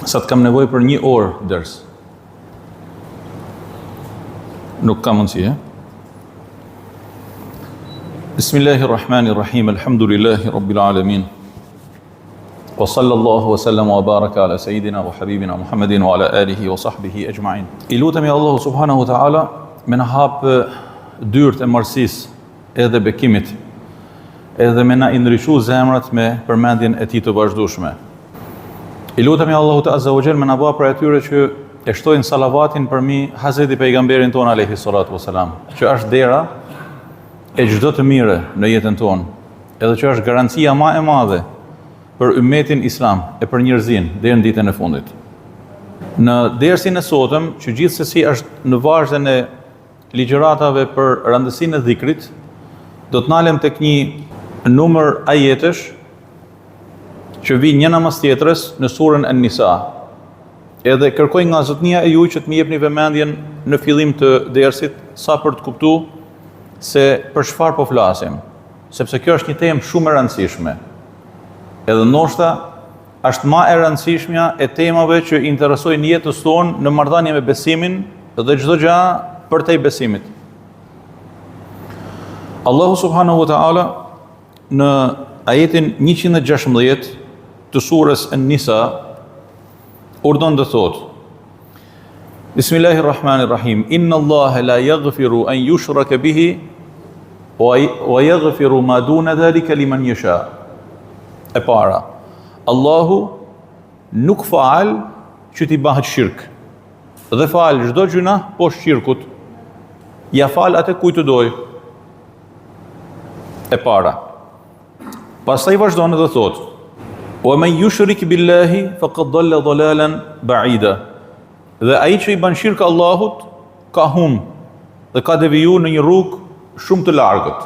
Sa të kam nevojë për 1 orë ders. Nuk ka mundësi, Bismillahirrahmanirrahim. Alhamdulillahi rabbil alamin. Wa sallallahu wa sallam wa baraka ala sayidina wa habibina Muhammedin wa ala alihi wa sahbihi ajma'in. I lutemi Allahu subhanahu wa ta'ala me na hap dyert e marrësisë edhe bekimit, edhe me na ndryshu zemrat me përmendjen e tij të vazhdueshme. I lutemi Allahu të azza wa jall me na bëj për atyre që e shtojnë salavatin për mi Hazreti pejgamberin ton alayhi salatu wasalam, që është dera e çdo të mire në jetën tonë, edhe që është garancia më e madhe për ummetin islam e për njerëzin deri në ditën e fundit. Në dersin e sotëm, që gjithsesi është në vazhden e ligjëratave për rëndësinë e dhikrit, do të nalem tek një numër ajetesh që vijnë njëna mas tjetrës në surën An-Nisa. Edhe kërkoj nga zotnia e juaj që të më jepni vëmendjen në fillim të dersit sa për të kuptuar se për çfarë po flasim, sepse kjo është një temë shumë e rëndësishme. Edhe ndoshta është më e rëndësishmja e temave që interesojnë jetës tonë në marrëdhënie me besimin dhe çdo gjë përtej besimit. Allahu subhanahu wa ta'ala në ajetin 116 të surës An-Nisa urdhon të thotë: Bismillahirrahmanirrahim. Inna Allaha la yaghfiru an yushraka bihi wa yaghfiru ma duna dhalika liman yasha. E para, Allahu nuk fal që t'i bëhet shirk, dhe fal çdo gjuna poshtë shirkut, ja fal atë kujt të doj. E para. Pastaj vazhdon dhe thotë: wa man yushrik billahi faqad dalla dalalan ba'ida. Dhe ai që i bën shirk Allahut ka humb dhe ka devijuar në një rrugë shumë të largët.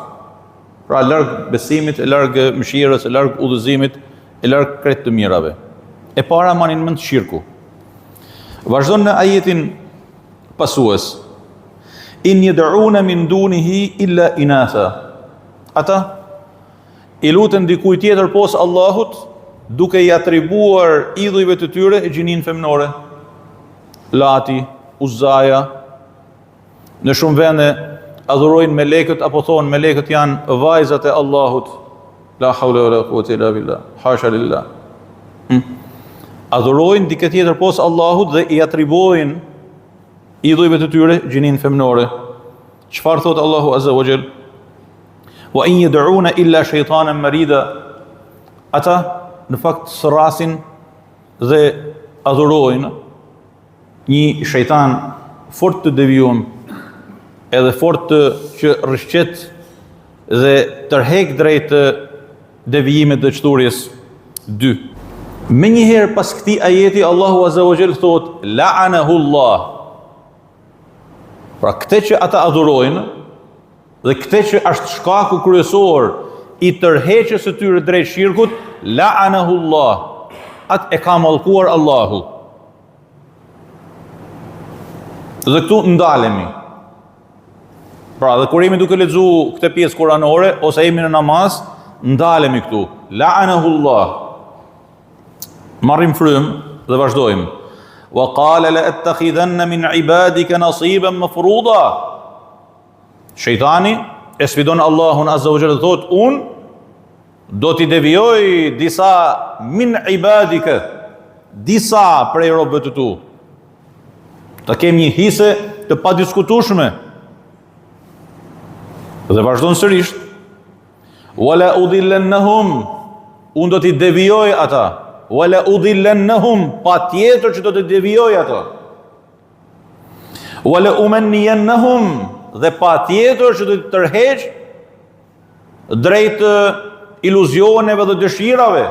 Pra larg besimit, e larg mëshirës, e larg udhëzimit, e larg krejt të mirave. E para manin mend shirku. Vazhdon në ajetin pasues: in yad'una min dunihi illa inatha. Ata i lutën dikujt tjetër poshtë Allahut, duke i atribuar idhujve të tyre e gjinin femnore. Lati, Uzaja, në shumë vende adhurojnë melekët, apo thonë melekët janë vajzat e Allahut. La hawla wala quwwata illa billah. Hasha lillah. Adhurojnë dikë tjetër poshtë Allahut dhe i atribuojnë idhujve të tyre gjinin femnore. Çfarë thot Allahu azza wa jall? Wa in yad'una illa shaytanan marida. Ata në fakt sërasin dhe adhurojnë një shejtan fort të devijuar, edhe fort që rrëshqet dhe tërheq drejt devijimit të çturjes 2. Me njëherë pas këtij ajeti Allahu azza wa jall thot: la'anahu Allah. Pra këtë që ata adhurojnë dhe këtë që është shkaku kryesor i tërheqjes së tyre drejt shirkut, la'anahu Allah. Atë e ka mallkuar Allahu. Dhe këtu ndalemi. Pra, dhe kur jemi duke lexuar këtë pjesë kuranore ose jemi në namaz, ndalemi këtu. La'anahu Allah. Marrim frym dhe vazhdojmë. Wa qala la attakhidanna min ibadika nasiban mafruda. Shejtani e sfidon Allahun azza wa jalla, thot: unë do t'i devijoj disa min ibadike, disa prej robëve të tu. Ta kemi një hise të padiskutueshme. Dhe vazhdon sërish: wala udillannahum, unë do t'i devijoj ata. Wala udillannahum, patjetër që do t'i devijoj ata. Wala umanniyannahum, dhe patjetër që do t'i tërheq drejt iluzioneve dhe dëshirave,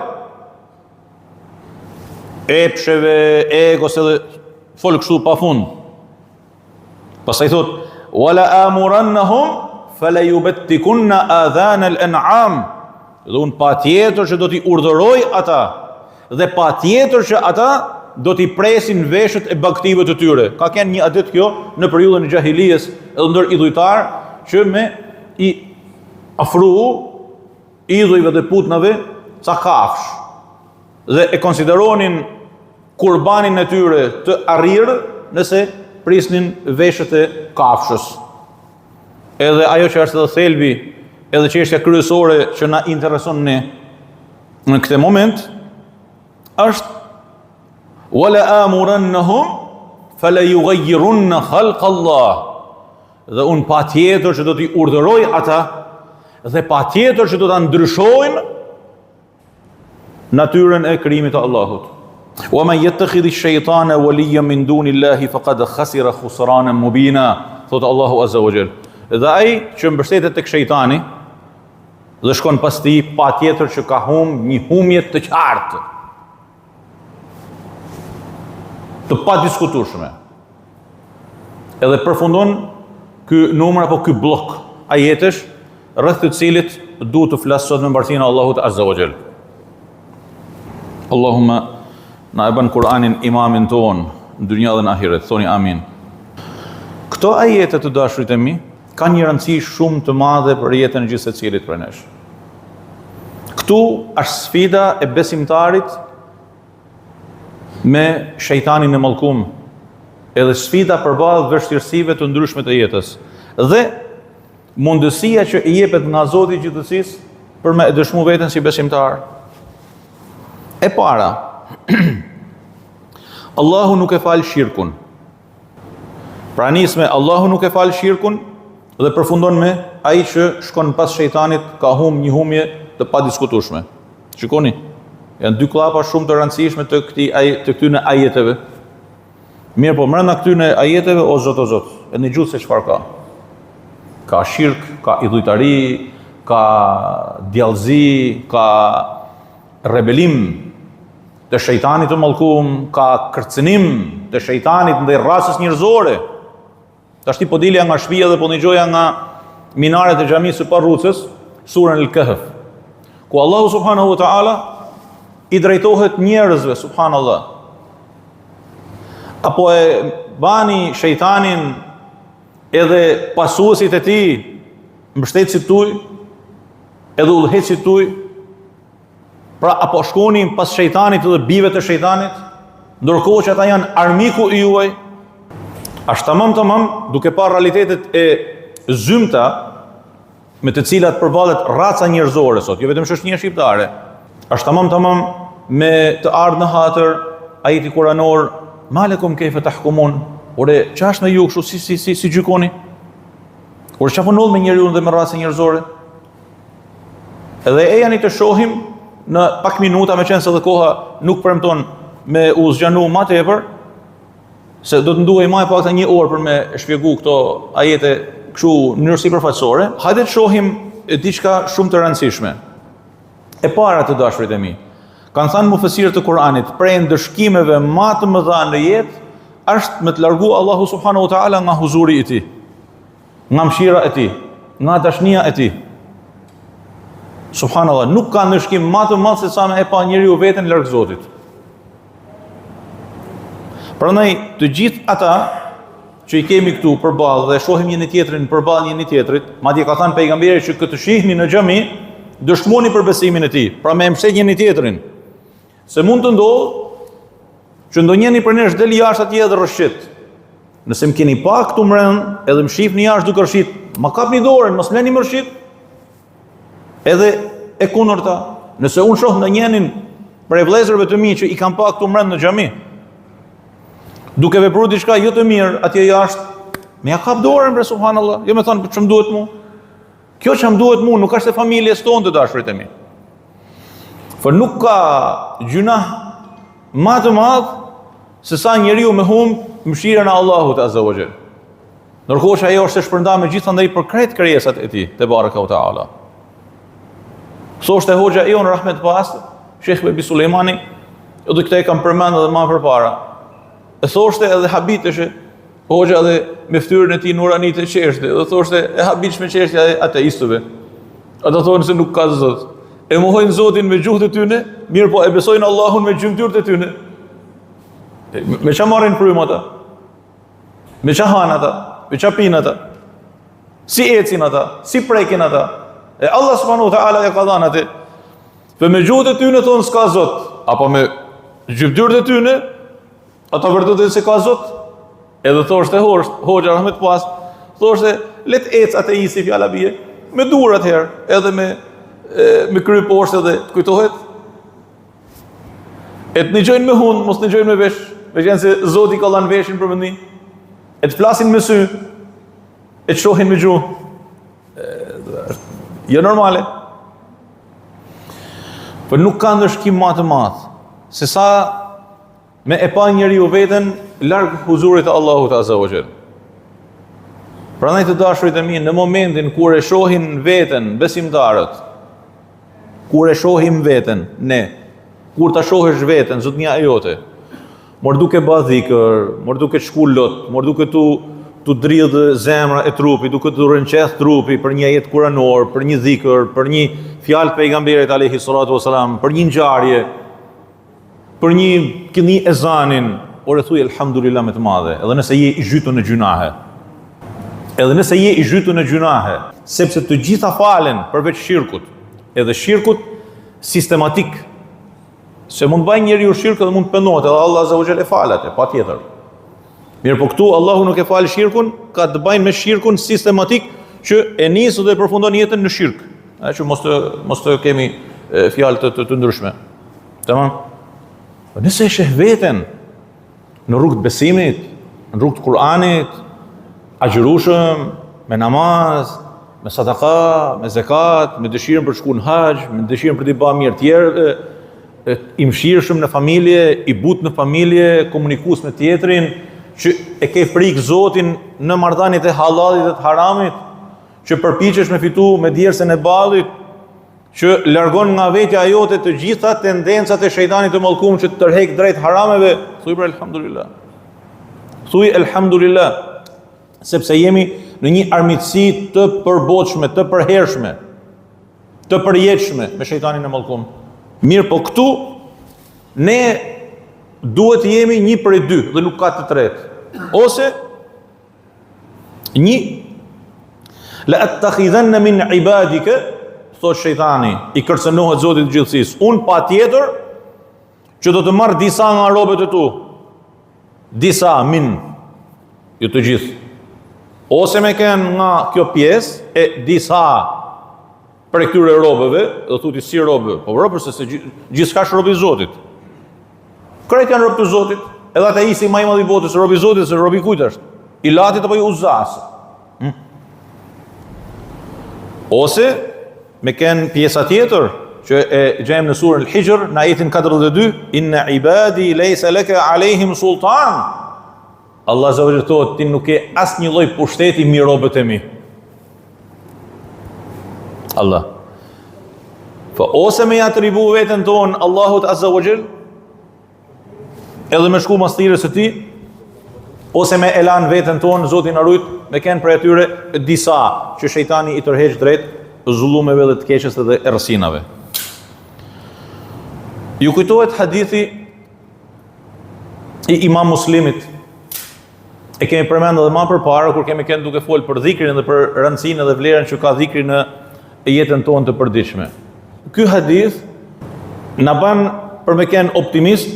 epsheve, egos edhe fol kështu pa fund. Pastaj thot: wala amurannahum fala yubattikunna adhan al-an'am. Dhe unë patjetër që do t'i urdhëroj ata, dhe patjetër që ata do t'i presin veshët e baktive të tyre. Ka qenë një adet kjo në periudhën e jahilijes edhe ndër idhujtar, që me i afru idhujve dhe putnave ca kafsh, dhe e konsideronin kurbanin e tyre të arrirë nëse prisnin veshët e kafshës. Edhe ajo që është edhe thelbi, edhe çështja kryesore që na intereson ne në këtë moment është wala amurannahum fala yughayyirunna khalqa Allah. Dhe unë patjetër që do t'i urdhëroj ata dhe patjetër që do ta ndryshojnë natyrën e krijimit të Allahut. Wa man yattakhidhi ash-shaytana waliyan min dunillahi faqad khasira khusranan mubina, thot Allahu azza wa jall. Dhe ai që mbështetet tek shejtani dhe shkon pas tij, patjetër që ka një humje të qartë, të padiskutueshme. Edhe përfundon ky numër apo ky blok ajetesh rreth të cilit duhet të flas sot me mbarësinë e Allahut azza wa jall. Allahumma na e bën Kur'anin imamin ton në dynjë dhe në ahiret. Thoni amin. Këto ajete të dashurit e mi kanë një rëndësi shumë të madhe për jetën e gjithë secilit prej nesh. Këtu është sfida e besimtarit me shejtanin e mallkum, edhe sfida përballë vështirësive të ndryshme të jetës, dhe mundësia që i jepet nga Zoti i gjithësisë për me dëshmu veten si besimtar. E para, Allahu nuk e fal shirkun. Pra nis me Allahu nuk e fal shirkun dhe përfundon me ai që shkon pas shejtanit ka një humje të padiskutueshme. Shikoni, janë dy klapa shumë të rëndësishme të këtyre ajeteve. Mirë, po brenda këtyre ajeteve o Zot, e në gjithë se çfarë ka. Ka shirk, ka idhujtari, ka djallëzi, ka rebelim të shejtanit të mallkuar, ka kërcënim të shejtanit ndaj rasës njerëzore. Tash ti po dilja nga shtëpia dhe po dëgjoja nga minaret e xhamisë së Parrucës, surën Al-Kahf, ku Allahu subhanahu wa taala i drejtohet njerëzve, subhanallahu. Apo e bani shejtanin edhe pasuesit e tij, mbështetësit tuaj, edhe udhëheqësit tuaj. Pra apo shkonin pas shejtanit dhe bijve të shejtanit, ndërkohë që ata janë armiku i juaj, është tamam duke parë realitetet e zymta me të cilat përballet raca njerëzore sot, jo vetëm shoqënia shqiptare. Është tamam me të ardhmë në hatër ajeti kuranor, malekum kayfa tahkumun, ore ç'është me ju kështu si gjykoni? Ore çfarë ndodh me njeriu dhe me racën njerëzore? Edhe e janë të shohim në pak minuta, me qenë se dhe koha nuk premton me u zgjanu më tepër, se do të nduhej më e pakta 1 orë për me shpjegu këto ajete kështu në mënyrë sipërfaqësore. Hajde të shohim diçka shumë të rëndësishme. E para të dashurit e mi, kanë thënë mufesirët e Kuranit, prej ndëshkimeve më të mëdha në jetë është me të largu Allahu subhanahu wa taala nga huzuri i tij, nga mëshira e tij, nga dashnia e tij. Subhanallah, nuk ka ndëshkim më të madh se sa me e pa njeriu veten larg Zotit. Prandaj të gjithë ata që i kemi këtu përballë dhe shohim njëri tjetrin përballë njëri tjetrit, madje ka thënë pejgamberi që këtë shihni në xhami, dëshmoni për besimin e tij, pra me mbështet njëri tjetrin. Se mund të ndodhë që ndonjëri për nesh del jashtë atje dhe rrshit. Nëse më keni pa këtu mbrëm edhe më shihni jashtë duke rrshit, ma kapni dorën, mos lëni më rrshit. Edhe e kundërta, nëse unë shoh ndonjërin prej vëllezërve të mi që i kam pa këtu mbrëm në xhami, duke vepruar diçka jo të mirë atje jashtë, më ja kap dorën bre subhanallahu, jo më thon ç'm duhet mua. Kjo ç'm duhet mua nuk është e familjes tonë të dashurit e mi. For nuk ka gjuna më të madh se sa njeriu me humb mëshirën e Allahut azza wa jall. Ndërkohë që ajo është e shpërndarë me gjithandaj për krejt krijesat e tij, te baraka u taala. Thoshte hoxha jon rahmet pas, Sheikh Bebi Sulejmani, edhe këtë e kam përmendur edhe më përpara. E thoshte edhe habitesh hoxha dhe me fytyrën e tij nuranit e qeshte, dhe thoshte e habitshme qeshtja e ateistëve. Ata thonë se nuk ka Zot. E mohojnë Zotin me gjuhët e tyne, mirë po e besojnë Allahun me gjymtyrët e tyne. Me çfarë marrin frym ata? Me çfarë han ata? Me çfarë pin ata? Si ecin ata? Si prekin ata? E Allah subhanahu wa taala ja ka dhënë atë. Për me gjuhët e tyne thonë s'ka Zot, apo me gjymtyrët e tyne Ata vërtetojnë se ka Zot? Edhe thoshte Hoxha Rahmet Pas, thoshte let ec ateisti fjala bie, me dur atëherë, edhe me kry poshtë edhe të kujtohet. E të nëgjojnë me hund, mos nëgjojnë me vesh, me qenë se Zoti ka dhënë veshin për mendim. E të flasin me sy, e të shohin me gjuhë. Jo normale. Por nuk ka ndëshkim më të madh se sa me e pa njeriu veten larg huzurit të Allahut Azza wa Jall. Prandaj të dashurit e mi, në momentin kur e shohin veten besimtarët, kur e shohim veten ne, kur ta shohësh veten zotnia e jote, mor duke bë dhikër, mor duke shku lot, mor duke tu dridh zemra e trupit, duke tu rënqeth trupi për një jetë kuranor, për një dhikër, për një fjalë pejgamberit alayhi salatu wasalam, për një ngjarje, për një këni ezanin, por e thuj elhamdulillah me të madhe, edhe nëse je i zhytur në gjunahe. Edhe nëse je i zhytur në gjunahe, sepse të gjitha falen përveç shirkut, edhe shirkut sistematik. Se mund bëj njeriu shirk dhe mund të pendohet, edhe Allah Azza wa Jalla e falet, patjetër. Mirë, po këtu Allahu nuk e fal shirkun, ka të bëjnë me shirkun sistematik që e nisë dhe përfundon jetën në shirk. Që mos të kemi fjalë të ndryshme. Tamam? Nëse e sheh veten në rrugë të besimit, në rrugë të Kur'anit, agjërushëm, me namaz, me sadaka, me zekat, me dëshirën për shku në haxh, me dëshirën për t'i bërë mirë tjerë, i mëshirshëm në familje, i butë në familje, komunikues me tjetrin, që e ke frikë Zotin në marrëdhëniet e halalit dhe të haramit, që përpiqesh me fitu me djersën e ballit, që largon nga vetja jote të gjitha tendencat e shejtanit të mallkuar që të tërheq drejt harameve, thuaj për elhamdulillah. Thuaj elhamdulillah, sepse jemi në një armiqësi të përbotshme, të përhershme, të përjetshme me shejtanin e mallkuar. Mirë, po këtu ne duhet jemi një prej dy dhe nuk ka të tretë. Ose një la attakhidhanna min ibadika, thot shejtani, i kërcënohet Zotit të gjithësisë. Unë patjetër që do të marr disa nga robët e tu. Disa min, jo të gjithë. Ose me kenë nga kjo pjesë e disa për këtyre robëve, do thotë si robë, po robë se gjithçka është robi i Zotit. Krejt janë robë të Zotit, edhe ata isi më i madh i botës, robi i Zotit, se robi i kujt është? I Latit apo i Uzas? Ose me kenë pjesa tjetër që e gjejmë në surën Al-Hijr, në ajetin 42, inna ibadi laysa laka alehim sultan. Allah Azza wa Jalla thotë, ti nuk ke asnjë lloj pushteti mbi robët e mi. Allah. Po ose me atribu veten ton Allahut Azza wa Jall, edhe me shku mastires së ti, ose me elan veten ton, Zoti na rujt, me kenë për atyre disa që shejtani i tërheq drejt zullumeve dhe të keqes dhe errësinave. Ju kujtohet hadithi i Imam Muslimit. E kemi përmendur edhe më përpara kur kemi qenë duke folur për dhikrin dhe për rëndësinë dhe vlerën që ka dhikri në jetën tonë të përditshme. Ky hadith na bën për me qenë optimist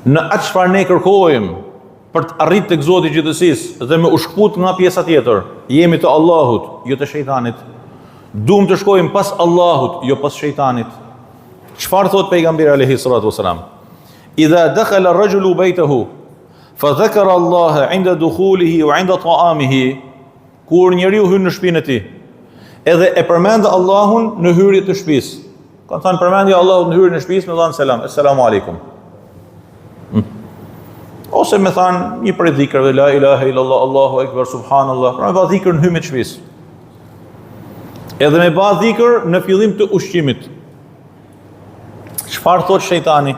në atë çfarë ne kërkojmë për të arritur tek Zoti i gjithësisë dhe me u shkput nga pjesa tjetër. Jemi të Allahut, jo të shejtanit. Duam të shkojmë pas Allahut, jo pas shejtanit. Çfarë thot pejgamberi alayhi salatu wasalam? Idha dakhala ar-rajulu baytahu fa dhakara Allah 'inda dukhulihi wa 'inda ta'amihi, kur njeriu hyn në shtëpinë e tij, edhe e përmend Allahun në hyrje të shtëpisë. Kan thënë përmendja Allahut në hyrjen e shtëpisë, me thënë selam, assalamu alaikum. Ose me thënë një prej dhikrave, la ilaha illallah, Allahu akbar, subhanallah. Pra me ba dhikr në hyrjen e shtëpisë. Edhe me ba dhikr në fillim të ushqimit. Çfarë thot shejtani?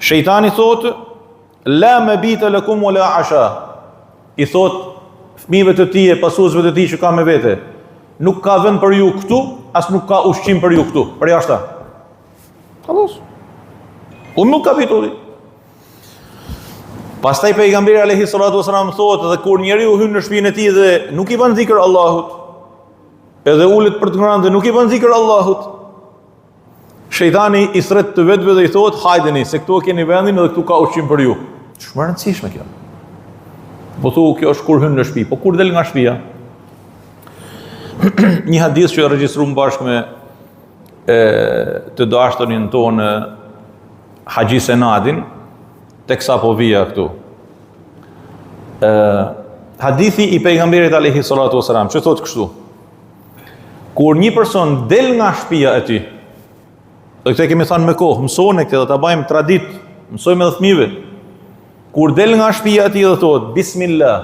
Shejtani thot la mabita lakum wala asha. I thot fëmijëve të tij e pasuesve të tij që ka me vete, nuk ka vend për ju këtu, as nuk ka ushqim për ju këtu, për jashtë. Hallos. Unë nuk kapitulli. Pastaj pejgamberi alayhi salatu wasalam thotë, edhe kur njeriu hyn në shtëpinë e tij dhe nuk i bën dhikr Allahut, edhe ulet për të ngrënë dhe nuk i bën dhikr Allahut, Shejtani i thret të vetëve dhe i thotë, hajdeni, se këtu keni vendin edhe këtu ka ushqim për ju. Shumë e rëndësishme kjo. Po thu, kjo është kur hyn në shtëpi, po kur del nga shtëpia? Një hadith që e regjistruam bashkë me të dashtorin tonë Haxhi Senadin, teksa po vija këtu. Hadithi i pejgamberit alayhi salatu wasalam, që thotë kështu: kur një person del nga shtëpia e tij, dhe këtë kemi thënë me kohë, mësoni këtë dhe ta bëjmë tradit, mësojmë edhe fëmijëve. Kur del nga shtëpia e tij dhe thotë Bismillah,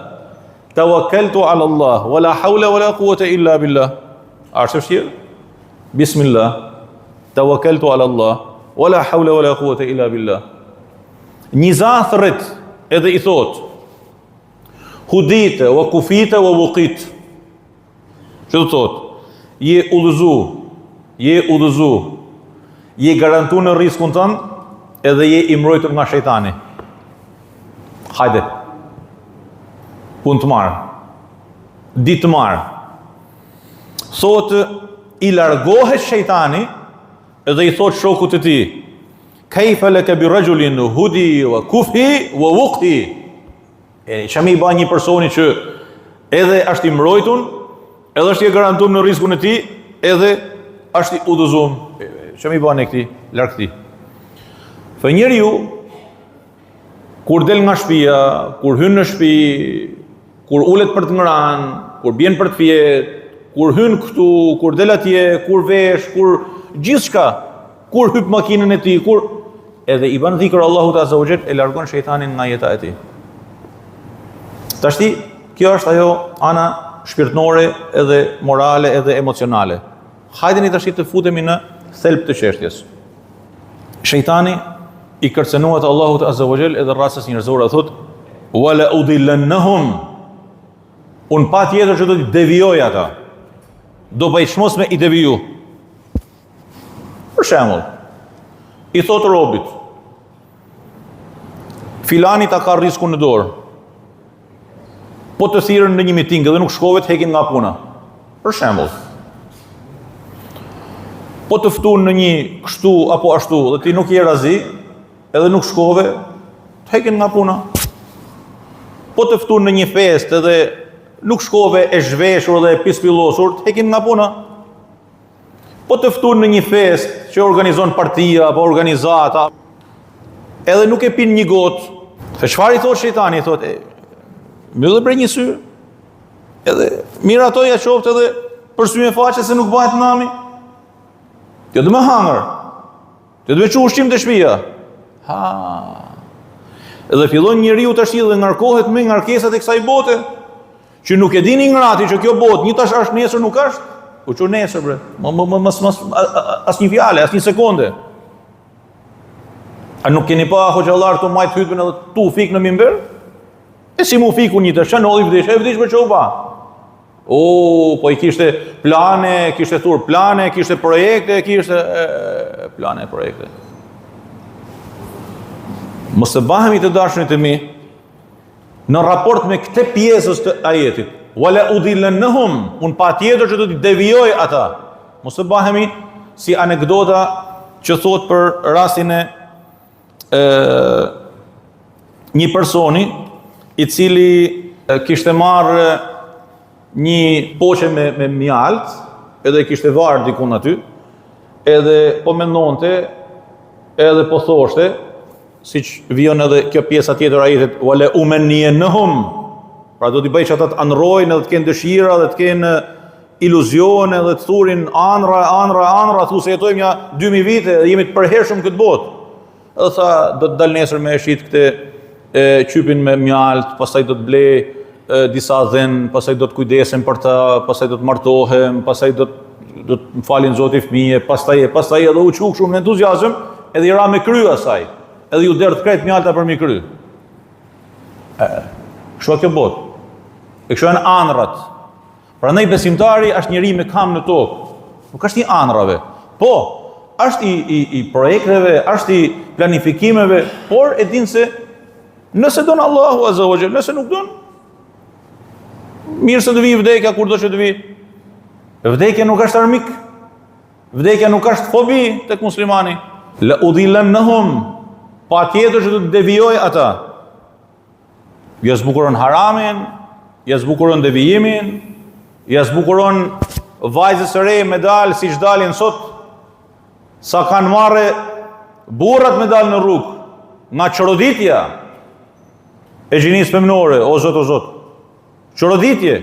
tawakkaltu ala Allah, wala hawla wala quwata illa billah. A është vështirë? Bismillah, tawakkaltu ala Allah, wala hawla wala quwata illa billah. Një zathrit edhe i thotë hudite, wa kufite, wa wuqit. Që të thotë? Je udhëzu, je garantu në riskun tënë edhe je i mbrojtur nga shejtani. Hajde. Punë të marë. Ditë të marë. Thotë, i largohet shejtani edhe i thotë shokut të ti, kejfe leke bi rajulin hudi wa kufi wa wuqti. Që me i ba një personi që edhe është i mbrojtun, edhe është i garantum në riskun e ti, edhe është i udhëzum. Që me i ba në këti, larg këti. Fë njeri ju, kur del nga shtëpia, kur hyn në shtëpi, kur ulet për të ngranë, kur bjen për të fjet, kur hyn këtu, kur del atje, kur vesh, kur gjithçka, kur hyp makinën e tij, kur edhe i bën dhikr Allahut Azza wa Jall, e largon shejtanin nga jeta e tij. Tashti, kjo është ajo ana shpirtënore edhe morale edhe emocionale. Hajdeni tashti të futemi në thelb të çështjes. Shejtani i kërcenuat Allahut Azza wa Jall edhe rrasës njerëzore thotë wala udillannahum. Un pa tjetër që do t'i devijoj ata. Do pa i çmos me i deviju. Për shembull, i thotë robit, filani ta ka riskun në dorë. Po të thirrën në një miting dhe nuk shkove të hekin nga puna. Për shembull. Po të ftun në një kështu apo ashtu dhe ti nuk je razi, edhe nuk shkove, të hekin nga puna. Po të ftun në një fest edhe nuk shkove e zhveshur dhe e pispillosur, të hekin nga puna. Po të ftun në një fest që organizon partia apo organizata, edhe nuk e pin një gotë, çfarë i thotë shejtani? I thotë, mbyllë për një sy, edhe mirë ato ja qoftë edhe për sy me faqe se nuk bëhet nami. Kjo dhe me hangër, kjo dhe me që ushqim të shpia. Edhe fillon njeriu tash dhe ngarkohet me ngarkesat e kësaj bote, që nuk e dini ngrati që kjo botë, një tash është nesër nuk është, u që nesër bre, as një fjale, as një sekonde. A nuk keni pa hoxhallar të majtë hytën edhe tu fik në mimber? E si mu fiku një të shënolli vdish, e vdish me që u ba. Po i kishte plane, kishte thur plane, kishte projekte, kishte plane, projekte. Mos të bahemi të dashurit e mi në raport me këtë pjesës të ajetit. Wala udillannahum, un pa tjetër që do t'i devijoj ata. Mos të bahemi si anekdota që thot për rastin e një personi i cili kishte marrë një poqe me mjalt, edhe kishte varë dikun aty, edhe po mendonte, edhe po thoshte, siç vijon edhe kjo pjesa tjetër ajetit, wala umanniyannahum, pra do t'i bëj që ata të anrojnë edhe të kenë dëshira dhe të kenë iluzione dhe të thurin anra, thu se jetojmë ja 2000 vite dhe jemi të përhershëm këtë botë. Edhe tha, do të dal nesër me shit këtë qypin me mjalt, pastaj do të blej disa dhen, pastaj do të kujdesem për ta, pastaj do të martohem, pastaj do të më falin Zoti fëmijë, pastaj edhe u çuk shumë në entuziazëm, edhe i ra me kry asaj. Edhe ju derdh krejt mjalta për mi kry. Kështu kjo botë. E kështu janë anrat. Prandaj besimtari është njeri me kam në tokë. Nuk është i anrave. Po, është i projekteve, është i planifikimeve, por e din se nëse don Allahu Azza wa Jall, nëse nuk don, mirë se të vi vdekja kur do që të vi. Vdekja nuk është armik. Vdekja nuk është fobi tek muslimani. La udhillannahum, patjetër që do të devijoj ata. Ja zbukuron haramin, ja zbukuron devijimin, ja zbukuron vajzës së re me dalë siç dalin sot, sa kanë marrë burrat me dalë në rrugë, nga çoroditja e gjinisë femnore, o zot, çoroditje,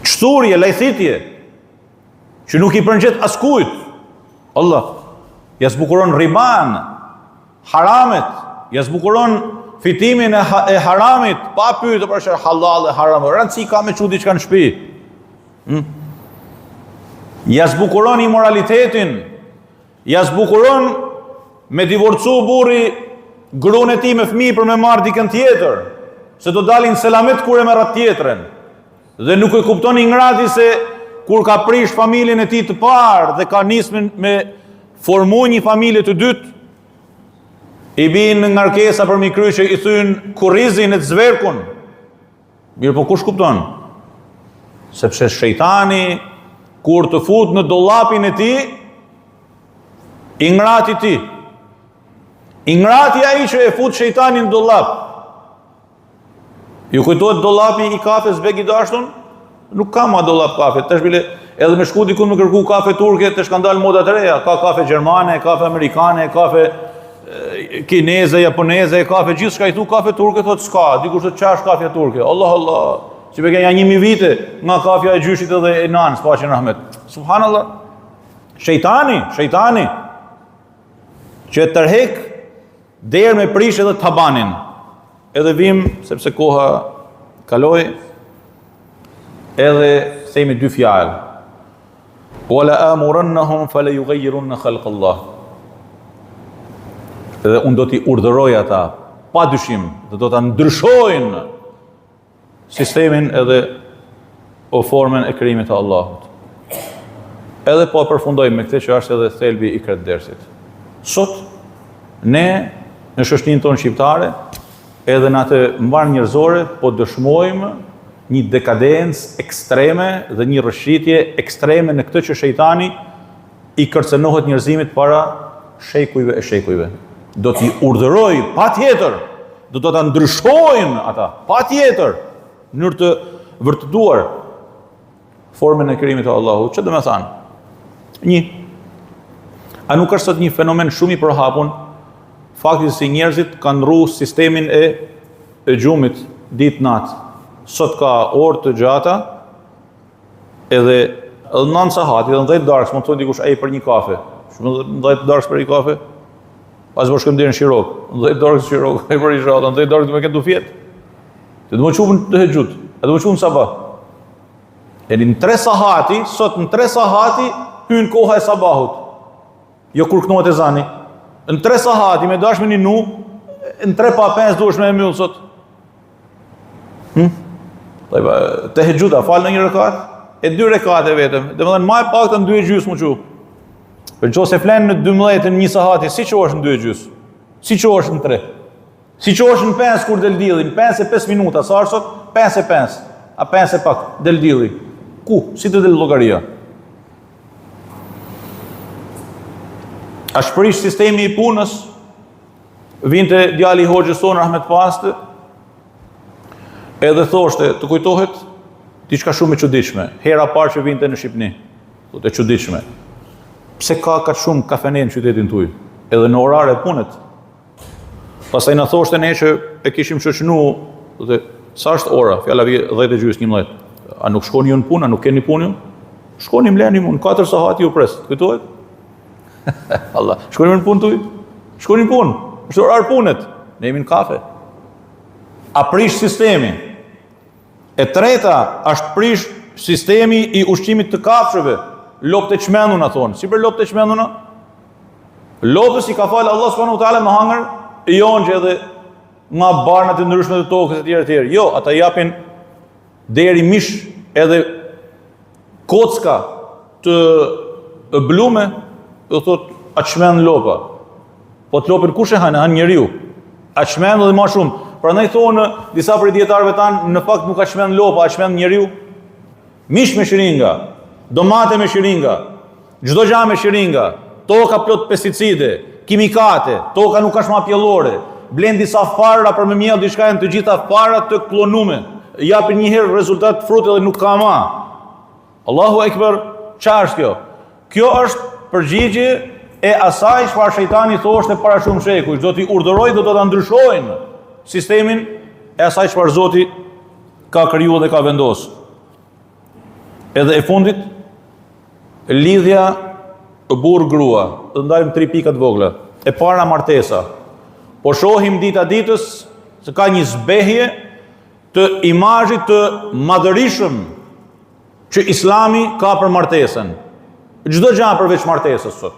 çturje, lajthitje, që nuk i përngjet askujt. Allah, ja zbukuron riban, haramet, ja zbukuron fitimin e haramit, pa pyetur për çfarë halal e haram. Rëndësi ka me çu diçka në shtëpi. Ja zbukuron imoralitetin, ja zbukuron me divorcu burri gruan e tij me fëmijë për me marrë dikën tjetër, se do dalin selamet kur e merr tjetrën. Dhe nuk e kupton ingrati se kur ka prish familjen e tij të parë dhe ka nisur me formu një familje të dytë, i bin në ngarkesa për mikryqe, i thyn kurrizin e të zverkun. Mirë, po kush kupton? Sepse shejtani kur të fut në dollapin e tij, ingrati ti. Ingrati ai që e fut shejtanin në dollap. Ju kujtohet dollapi i kafes Begi Dashtun? Nuk ka ma dollap kafe. Tash bile edhe me shku diku me kërku kafe turke, tash kanë dalë moda të reja. Ka kafe gjermane, kafe amerikane, kafe kineze, japoneze, kafe gjithçka. I thu kafe turke, thot s'ka. Dikush thot çash kafe turke. Allah. Që beke janë 1000 vite nga kafja e gjyshit edhe e nanës, paqen rahmet. Subhanallah. Shejtani që tërhek derë me prish edhe tabanin. Edhe vim, sepse koha kaloi, edhe themi 2 fjalë. Wala amurannahum fala yughayyirunna khalq Allah. Edhe unë do t'i urdhëroj ata, pa dyshim, dhe do t'a ndryshojnë sistemin edhe o formën e krijimit të Allahut. Edhe po përfundojmë me këtë që është edhe thelbi i këtij dersit. Sot ne në shoqërinë tonë shqiptare, edhe në atë mbar njerëzore, po dëshmojmë një dekadencë ekstreme dhe një rrëshqitje ekstreme në këtë që shejtani i kërcënohet njerëzimit para shekujve. Do t'i urdhëroj patjetër, do ta ndryshojnë ata patjetër në mënyrë të vërtetuar formën e krijimit të Allahut. Ç'do të thënë? A nuk është sot një fenomen shumë i përhapur fakti se njerëzit kanë rru sistemin e gjumit ditë-natë. Sot ka orë të gjata, edhe 9 sahati, edhe 10 darkës, më të thonë dikush ai për një kafe. Shumë 10 darkës për një kafe, pas më shkëm dhe në Shirok. 10 darkës Shirok, ai për një shata, 10 darkës të me këtë du fjetë. Të më qupën të hexhut, edhe më qupën sabah. E në 3 sahati, sot në 3 sahati, hynë koha e sabahut. Jo kur kënohet e zani. Në 3 sahati, me dashme një nu, në 3 pa 5 duesh me e mjullë sot. Të hexhuta, falë në 1 rekat, e 2 rekate vetëm. Dhe më dhe në maj pak të në 2,5 më qu. Për që se flenë në 12 në 1 sahati, si që është në 2,5? Si që është në 3? Si që është në 5 kur del dili, në 5 e 5 minuta, sa është sot? 5 e 5, a 5 e pak, del dili. Ku? Si të del llogaria? A shpërish sistemi i punës, vinte djali i hoxhës sonë Ahmet Pastë, edhe thoshte, të kujtohet, diçka shumë e çuditshme. Hera parë që vinte në Shqipni, thotë e çuditshme. Pse ka kaq shumë kafene në qytetin tuaj, edhe në orare punët? Pastaj na thoshte ne që e kishim shoqënu, thotë, sa është ora? Fjala vi 10:30, 11. A nuk shkoni ju në punë, a nuk keni punë ju? Shkoni mleni unë, 4 sahati ju pres, kujtohet? Allah, shkoni në punë tuaj? Shkoni në punë, është orar punët, ne jemi në kafe. A prish sistemi? E treta është prish sistemi i ushqimit të kafshëve. Lopët e çmenduna thonë. Si për lopët e çmenduna? Lopës i ka falë Allah subhanahu wa taala me hangër, jonë që edhe nga barnat e ndryshme të tokës e tjerë. Jo, ata japin deri mish edhe kocka të blume, do thot a çmend lopa. Po të lopën kush e han njeriu. A çmend edhe më shumë. Prandaj thonë disa prej dietarëve tanë, në fakt nuk ka çmend lopa, a çmend njeriu. Mish me shringa. domate me shiringa, çdo gjë me shiringa, toka plot pesticide, kimikate, toka nuk ka shma pjellore, blen disa fara për me mjell diçka janë të gjitha fara të klonume, japin një herë rezultat frut edhe nuk ka ma. Allahu Ekber, çfarë është kjo? Kjo është përgjigje e asaj çfarë shejtani thoshte para shumë shekuj, do t'i urdhëroj do ta ndryshojnë sistemin e asaj çfarë Zoti ka krijuar dhe ka vendosur. Edhe e fundit, lidhja burr-grua. Do të ndajmë 3 pika të vogla. E para, martesa. Po shohim dita ditës se ka një zbehje të imazhit të madhërishëm që Islami ka për martesën. Çdo gjë përveç martesës sot.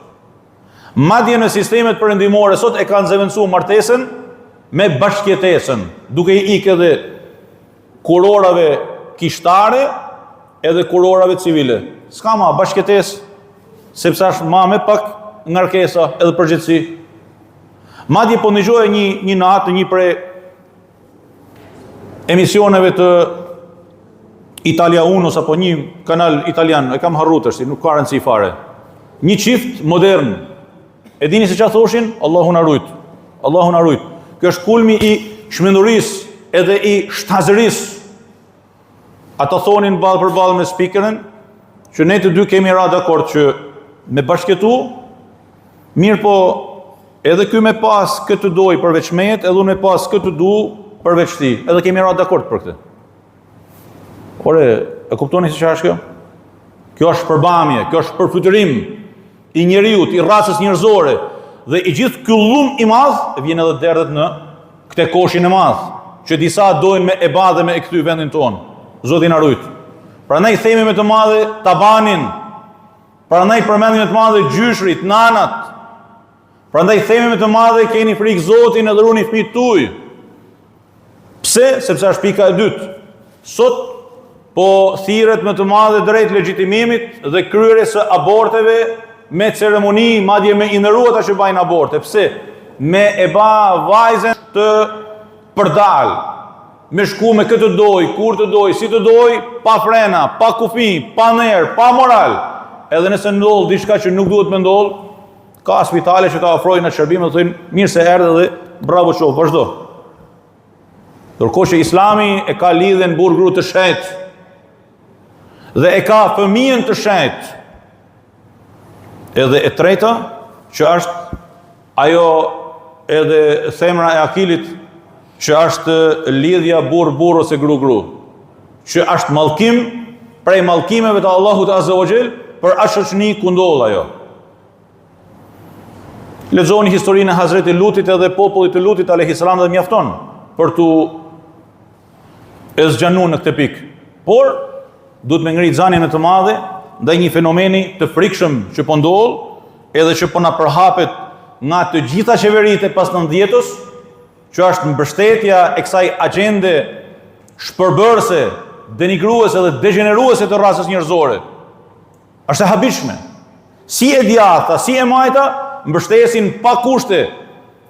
Madje në sistemet perëndimore sot e kanë zëvendësuar martesën me bashkëjetesën, duke i ikë edhe kurorave kishtare edhe kurorave civile. S'ka ma bashkëjetesë, sepse është ma me pak ngarkesa edhe përgjithësi. Madje po ndëgjoj një natë një prej emisioneve të Italia Unos apo një kanal italian, e kam harruar tash, nuk ka rëndësi fare. Një çift modern. E dini se çfarë thoshin? Allahu na rujt. Allahu na rujt. Kjo është kulmi i çmendurisë edhe i shtazërisë. Ata thonin ballë për ballë me speakerin që ne të dy kemi ra dakord që me bashkëtu, mirë po edhe ky me pas këtë doj përveç mejet, edhe unë me pas këtë du përveç ti, edhe kemi ra dakord për këtë. Ore, e kuptoni se çfarë është kjo? Kjo është përbamje, kjo është përfytyrim i njeriut, i racës njerëzore, dhe i gjithë ky llum i madh vjen edhe derdhet në këtë koshin e madh, që disa dojnë me ebadhe me e këty vendin tonë. Zoti na rujt. Prandaj themi me të madhe tabanin. Prandaj përmendim me të madhe gjyshrit, nanat. Prandaj themi me të madhe keni frikë Zotin edhe runi fëmijët tuaj. Pse? Sepse është pika e dytë. Sot po thirret me të madhe drejt legjitimimit dhe kryerjes së aborteve me ceremoni, madje me inëruata që bajnë aborte. Pse? Me e ba vajzën të përdal. Me shku me këtë doj, kur të doj, si të doj, pa frena, pa kufi, pa ner, pa moral. Edhe nëse ndodh diçka që nuk duhet me ndodh, ka spitale që ta ofrojnë atë shërbim dhe thonë mirë se erdhe dhe bravo qof, vazhdo. Ndërkohë që Islami e ka lidhjen burr-gru të shenjtë dhe e ka fëmijën të shenjtë. Edhe e treta, që është ajo edhe themra e akilit, që është lidhja burr-burr ose gru-gru, që është mallkim prej mallkimeve të Allahut Azza wa Jell për atë shoqëni ku ndodh ajo. Lexoni historinë e Hazreti Lutit edhe popullit të Lutit alayhis salam dhe mjafton për tu zgjanuar në këtë pikë. Por duhet me ngrit zanin më të madhe ndaj një fenomeni të frikshëm që po ndodh, edhe që po na përhapet nga të gjitha qeveritë pas 90-s, që është mbështetja e kësaj agjende shpërbërëse, denigruese dhe degeneruese të rasës njerëzore. Është e habishme. Si e djatha, si e majta, mbështesin pa kushte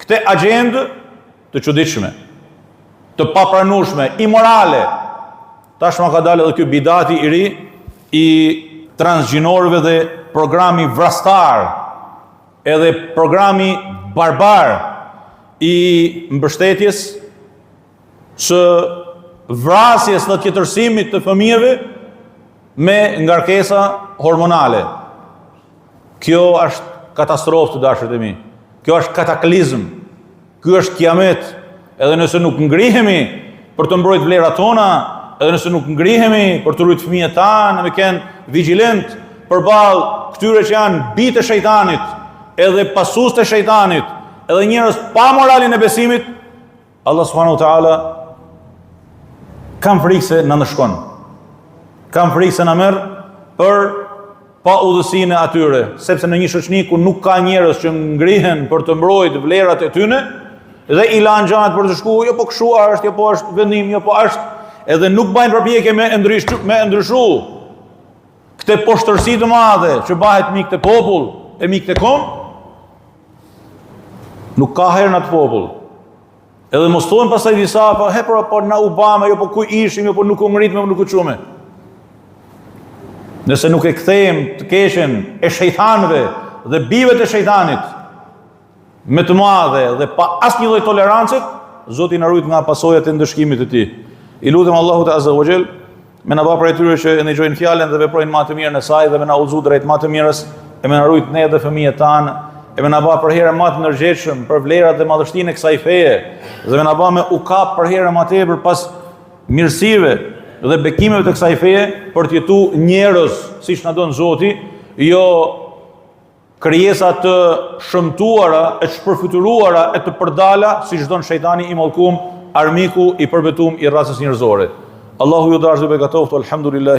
këtë agjendë të çuditshme, të papranueshme, imorale. Tashmë ka dalë edhe ky bidati i ri i transgjinorëve dhe programi vrastar, edhe programi barbar i mbështetjes së vrasjes dhe tjetërsimit të fëmijëve me ngarkesa hormonale. Kjo është katastrofë të dashur të mi. Kjo është kataklizm. Ky është kiamet. Edhe nëse nuk ngrihemi për të mbrojtur vlerat tona, edhe nëse nuk ngrihemi për të ruajtur fëmijët tanë, me qenë vigjilent përballë këtyre që janë bitë e shejtanit, edhe pasues të shejtanit, edhe njerëz pa moralin e besimit, Allah subhanahu wa taala kam frikë se na ndëshkon. Kam frikë se na merr për pa udhësinë e atyre, sepse në një shoqëni ku nuk ka njerëz që ngrihen për të mbrojtur vlerat e tyre dhe i lanë gjanat për të shkuar, jo po kshu është, jo po është vendim, jo po është, edhe nuk bajnë përpjekje me ndryshu këtë poshtërsi të madhe që bëhet mik të popull e mik të kom, nuk ka herë në atë popull. Edhe mos thonë pastaj disa, po na u bame, jo po ku ishim, jo po nuk u ngritme, nuk u qume. Nëse nuk e kthejmë të keqen e shejtanëve dhe bijve të shejtanit me të madhe dhe pa asnjë lloj tolerancë, Zoti na ruaj nga pasojat e ndëshkimit të tij. I lutem Allahut Azza wa Jall me na bë për atyre që e ndëgjojnë fjalën dhe veprojnë më të mirën e saj dhe me na udhëzoj drejt më të mirës, e me na ruaj ne dhe fëmijët tanë, e me na bë për herë më të ndërgjegjshëm për vlerat dhe madhështinë e kësaj feje, dhe me na bë me ukap për herë më tepër pas mirësive dhe bekimeve të kësaj feje për të jetuar njerëz siç na don Zoti, jo krijesa të shëmtuara, e shpërfytyruara, e të përdala, siç don shejtani i mallkum, armiku i përbetuar i racës njerëzore. Allahu ju dashur bekatoft, alhamdulillah.